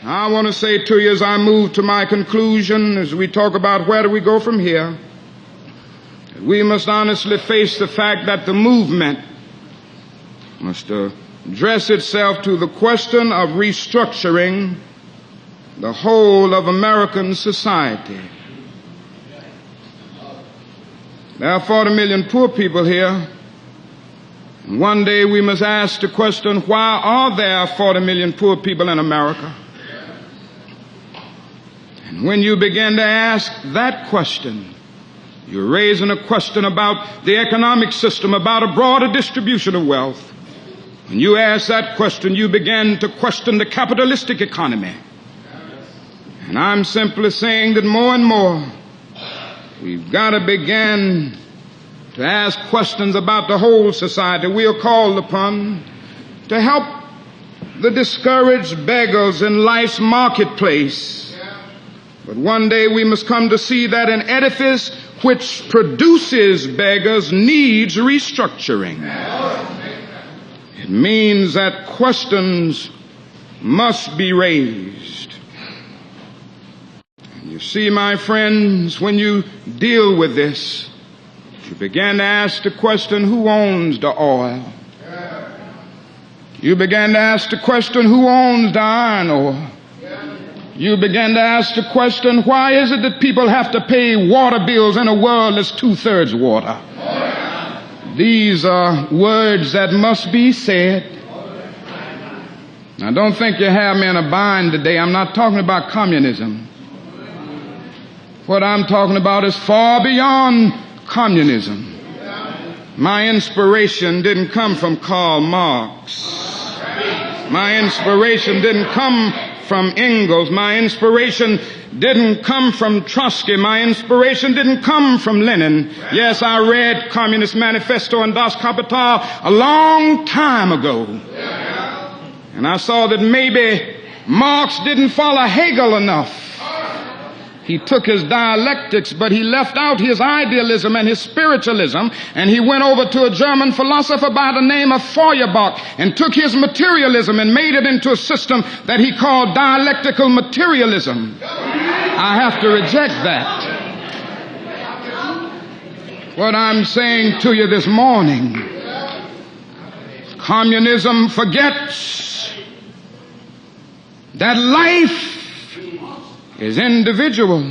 I want to say to you as I move to my conclusion, as we talk about where do we go from here, we must honestly face the fact that the movement must address itself to the question of restructuring the whole of American society. There are 40 million poor people here. And one day we must ask the question, why are there 40 million poor people in America? And when you begin to ask that question, you're raising a question about the economic system, about a broader distribution of wealth. When you ask that question, you begin to question the capitalistic economy. And I'm simply saying that more and more, we've got to begin to ask questions about the whole society. We are called upon to help the discouraged beggars in life's marketplace. But one day we must come to see that an edifice which produces beggars needs restructuring. It means that questions must be raised. And you see, my friends, when you deal with this, you begin to ask the question, who owns the oil? You begin to ask the question, who owns the iron ore? You begin to ask the question, why is it that people have to pay water bills in a world that's 2/3 water? These are words that must be said. Now, don't think you have me in a bind today. I'm not talking about communism. What I'm talking about is far beyond communism. My inspiration didn't come from Karl Marx. My inspiration didn't come from Engels. My inspiration didn't come from Trotsky. My inspiration didn't come from Lenin. Yes, I read Communist Manifesto and Das Kapital a long time ago. And I saw that maybe Marx didn't follow Hegel enough. He took his dialectics, but he left out his idealism and his spiritualism, and he went over to a German philosopher by the name of Feuerbach and took his materialism and made it into a system that he called dialectical materialism. I have to reject that. What I'm saying to you this morning, communism forgets that life is individual.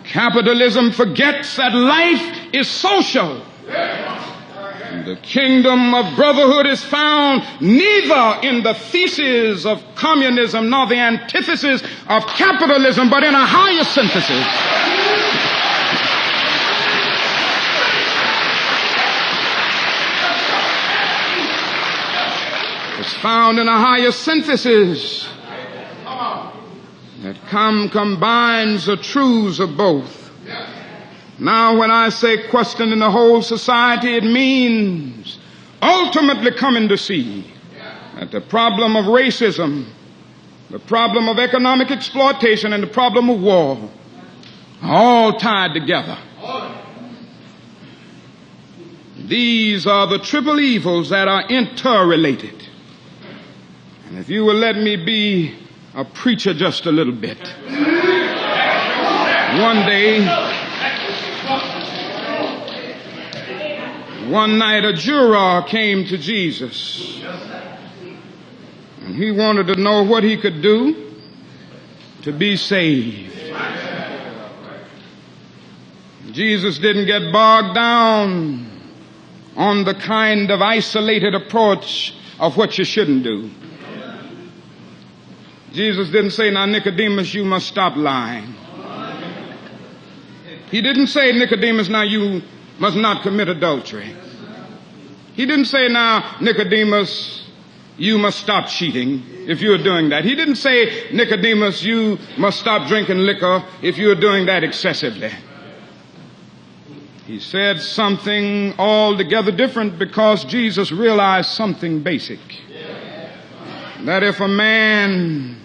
Capitalism forgets that life is social. The kingdom of brotherhood is found neither in the thesis of communism nor the antithesis of capitalism, but in a higher synthesis. It's found in a higher synthesis that combines the truths of both. Now, when I say questioning the whole society, it means ultimately coming to see that the problem of racism, the problem of economic exploitation, and the problem of war are all tied together. These are the triple evils that are interrelated. And if you will let me be a preacher just a little bit. One night a juror came to Jesus, and he wanted to know what he could do to be saved. Jesus didn't get bogged down on the kind of isolated approach of what you shouldn't do. Jesus didn't say, now, Nicodemus, you must stop lying. He didn't say, Nicodemus, now you must not commit adultery. He didn't say, now, Nicodemus, you must stop cheating if you're doing that. He didn't say, Nicodemus, you must stop drinking liquor if you're doing that excessively. He said something altogether different because Jesus realized something basic. That if a man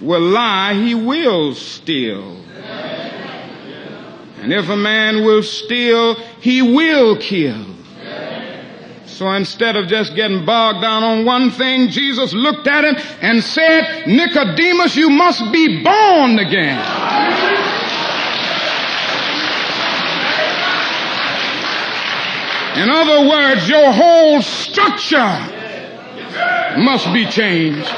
will lie, he will steal. And if a man will steal, he will kill. So instead of just getting bogged down on one thing, Jesus looked at him and said, Nicodemus, you must be born again. In other words, your whole structure must be changed.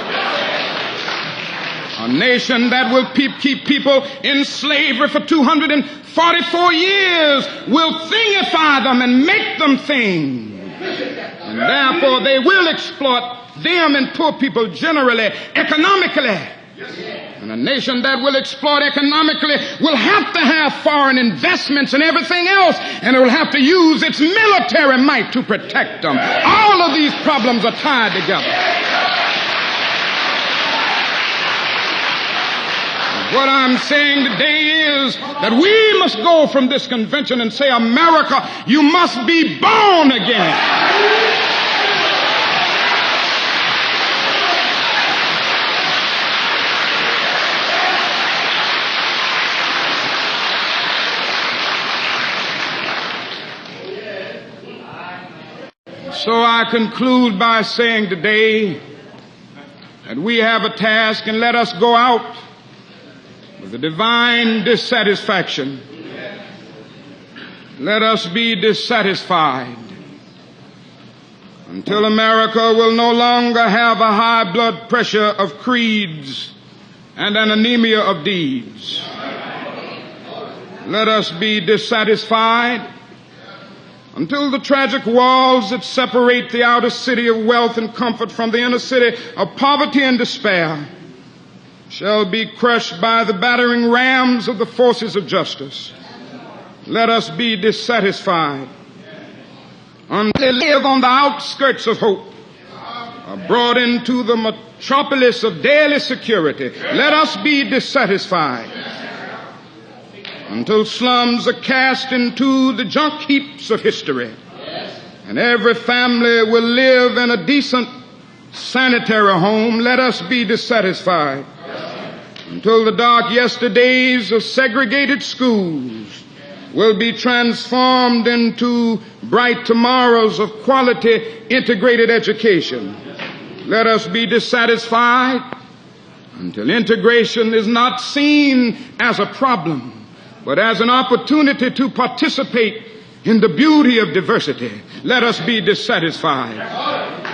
A nation that will keep people in slavery for 244 years will thingify them and make them things. And therefore they will exploit them and poor people generally, economically. And a nation that will exploit economically will have to have foreign investments and everything else, and it will have to use its military might to protect them. All of these problems are tied together. What I'm saying today is that we must go from this convention and say, America, you must be born again. So I conclude by saying today that we have a task, and let us go out with a divine dissatisfaction. Let us be dissatisfied until America will no longer have a high blood pressure of creeds and an anemia of deeds. Let us be dissatisfied until the tragic walls that separate the outer city of wealth and comfort from the inner city of poverty and despair shall be crushed by the battering rams of the forces of justice. Let us be dissatisfied until they live on the outskirts of hope, are brought into the metropolis of daily security. Let us be dissatisfied until slums are cast into the junk heaps of history, and every family will live in a decent sanitary home. Let us be dissatisfied until the dark yesterdays of segregated schools will be transformed into bright tomorrows of quality integrated education. Let us be dissatisfied until integration is not seen as a problem, but as an opportunity to participate in the beauty of diversity. Let us be dissatisfied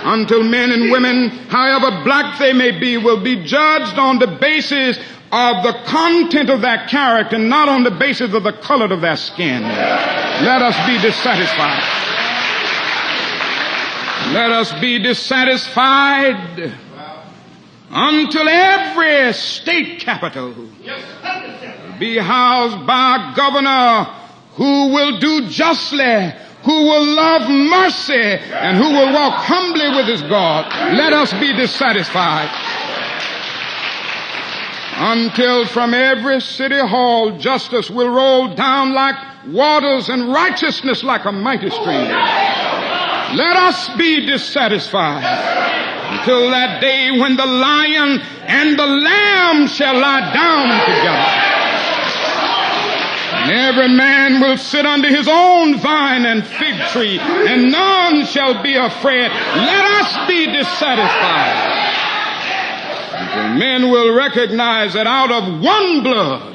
until men and women, however black they may be, will be judged on the basis of the content of their character, not on the basis of the color of their skin. Let us be dissatisfied. Let us be dissatisfied until every state capital be housed by a governor who will do justly, who will love mercy, and who will walk humbly with his God. Let us be dissatisfied until from every city hall justice will roll down like waters and righteousness like a mighty stream. Let us be dissatisfied until that day when the lion and the lamb shall lie down together, and every man will sit under his own vine and fig tree, and none shall be afraid. Let us be dissatisfied until men will recognize that out of one blood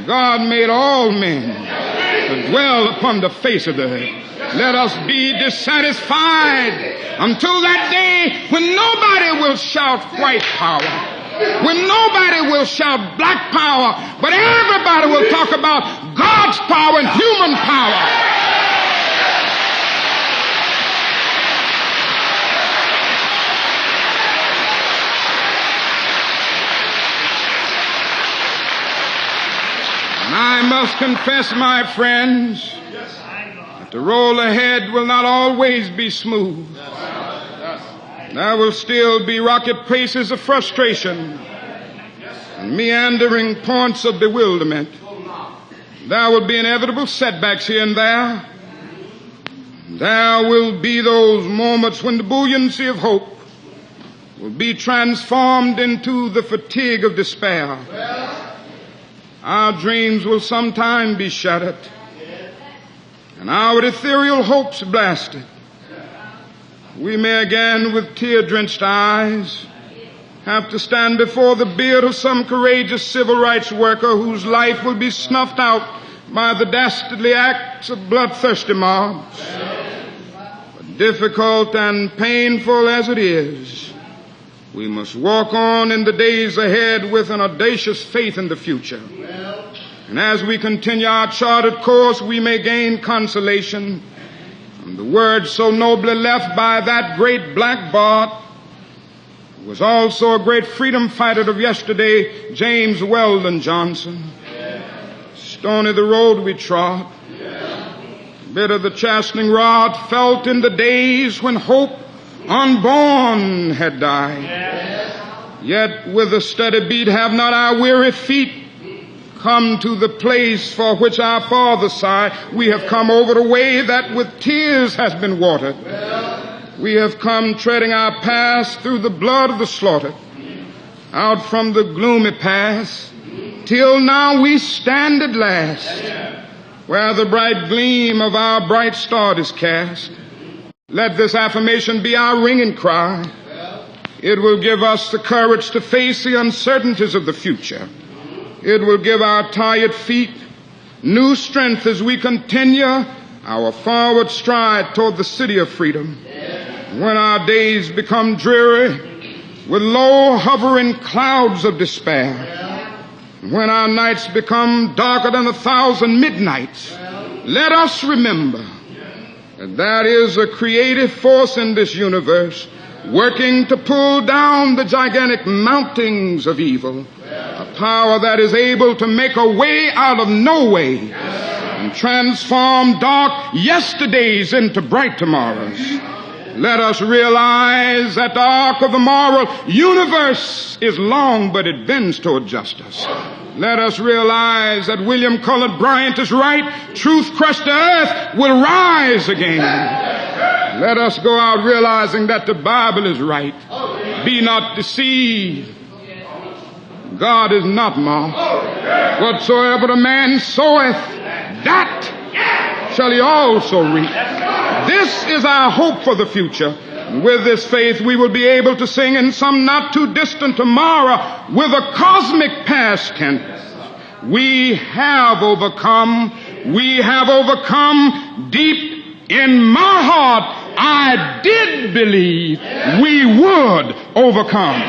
God made all men to dwell upon the face of the earth. Let us be dissatisfied until that day when nobody will shout white power, when nobody will shout black power, but everybody will talk about God's power and human power. And I must confess, my friends, that the road ahead will not always be smooth. There will still be rocket paces of frustration and meandering points of bewilderment. There will be inevitable setbacks here and there. There will be those moments when the buoyancy of hope will be transformed into the fatigue of despair. Our dreams will sometime be shattered and our ethereal hopes blasted. we may again with tear-drenched eyes have to stand before the bier of some courageous civil rights worker whose life will be snuffed out by the dastardly acts of bloodthirsty mobs. But difficult and painful as it is, we must walk on in the days ahead with an audacious faith in the future. And as we continue our charted course, we may gain consolation from the words so nobly left by that great black Bart, who was also a great freedom fighter of yesterday, James Weldon Johnson. Stony the road we trod, bitter the chastening rod felt in the days when hope unborn had died. Yet with a steady beat have not our weary feet come to the place for which our fathers sighed. We have come over the way that with tears has been watered. We have come treading our path through the blood of the slaughtered, out from the gloomy past, till now we stand at last, where the bright gleam of our bright star is cast. Let this affirmation be our ringing cry. It will give us the courage to face the uncertainties of the future. It will give our tired feet new strength as we continue our forward stride toward the city of freedom. When our days become dreary with low hovering clouds of despair, when our nights become darker than 1,000 midnights, let us remember that there is a creative force in this universe working to pull down the gigantic mountains of evil, a power that is able to make a way out of no way and transform dark yesterdays into bright tomorrows. Let us realize that the arc of the moral universe is long, but it bends toward justice. Let us realize that William Cullen Bryant is right. Truth crushed to earth will rise again. Let us go out realizing that the Bible is right. Be not deceived. God is not mocked. Whatsoever a man soweth, that shall he also reap. This is our hope for the future. With this faith, we will be able to sing in some not too distant tomorrow with a cosmic past tense. We have overcome. We have overcome. Deep in my heart, I did believe we would overcome.